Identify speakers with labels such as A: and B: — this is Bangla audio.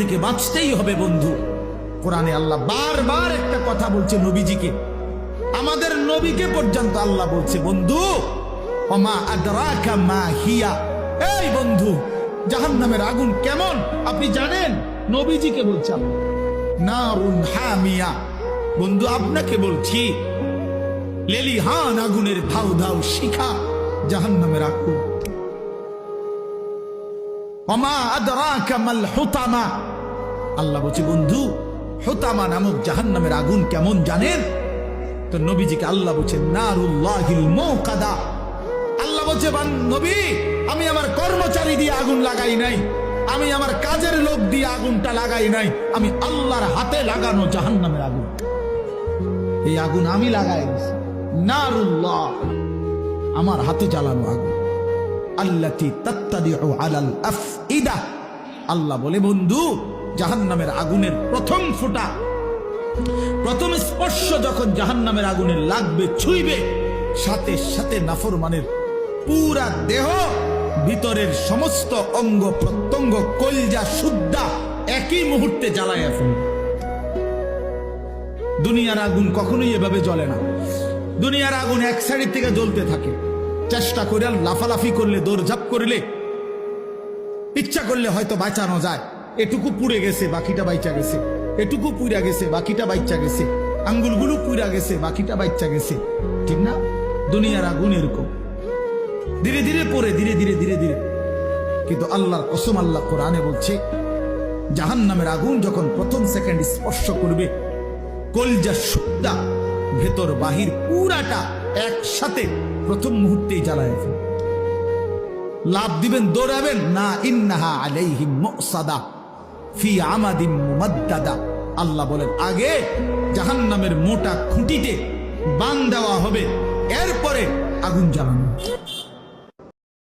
A: থেকে বাঁচতেই হবে বন্ধু। কোরআনে আল্লাহ বারবার একটা কথা বলছে নবীজিকে, আমাদের নবীকে পর্যন্ত আল্লাহ বলছে বন্ধু ওমা আদরাকা মা হিয়া, এই বন্ধু জাহান্নামের আগুন কেমন আপনি জানেন? নবীজিকে বলছে নারুন হামিয়া, বন্ধু আপনাকে বলছি লেলিহান আগুনের ধাউ ধাউ শিখা জাহান্নামের আগুন। ওমা আদরাকা মাল হুতামা, আল্লাহ বলছে বন্ধু হুতামা নামক জাহান্নামের আগুন কেমন জানেন? তো নবীজিকে আল্লাহ বলছে নারুল্লাহিল মুকাদা, আল্লাহ বলছে নবী আমি আমার কর্মচারী দিয়ে আগুন লাগাই নাই, আমি আমার কাজের লোক দিয়ে আগুনটা লাগাই নাই, আমি আল্লাহর হাতে লাগানো জাহান্নামের আগুন, এই আগুন আমি লাগাই দিয়েছি। নারুল্লাহ আমার হাতে জ্বালানো আগুন, আল্লাতী তাত্তাদিউ আলাল আফইদা, আল্লাহ বলে বন্ধু জাহান্নামের আগুনের প্রথম ফোঁটা, প্রথম স্পর্শ যখন জাহান্নামের আগুনে লাগবে ছুঁইবে, সাথে সাথে নাফরমানের পুরা দেহ ভিতরের সমস্ত অঙ্গ প্রত্যঙ্গ কলজা সুদ্ধা একই মুহূর্তে জ্বালায় ফেলবে। দুনিয়ার আগুন কখনোই এভাবে জ্বলে না, দুনিয়ার আগুন এক সাইড থেকে জ্বলতে থাকে, চেষ্টা করে লাফালাফি করলে দৌড়ঝাঁপ করলে ইচ্ছা করলে হয়তো বাঁচানো যায়, এটুকু পুড়ে গেছে বাকিটা বাইচা গেছে, এটুকু পুড়া গেছে বাকিটা বাইচা গেছে, আঙ্গুলগুলো পুড়া গেছে বাকিটা বাইচা গেছে, ঠিক না? দুনিয়ার আগুন এরকম ধীরে ধীরে পড়ে, ধীরে ধীরে ধীরে ধীরে। কিন্তু আল্লাহর কসম, আল্লাহ কোরআনে বলছে জাহান্নামের আগুন যখন প্রথম সেকেন্ড স্পর্শ করবে কলজা সুদ্ধা ভেতর বাহির পুরাটা একসাথে প্রথম মুহূর্তেই জ্বালায় ফেলবে। লাভ দিবেন দৌড়াবেন না, ইন্নাহা আলাইহিম মুসাদা ফি আমাদিন মুমাদ্দাদা, আল্লাহ বলেন আগে জাহান্নামের মোটা খুঁটিতে বান দেওয়া হবে, এরপরে আগুন জ্বালানো।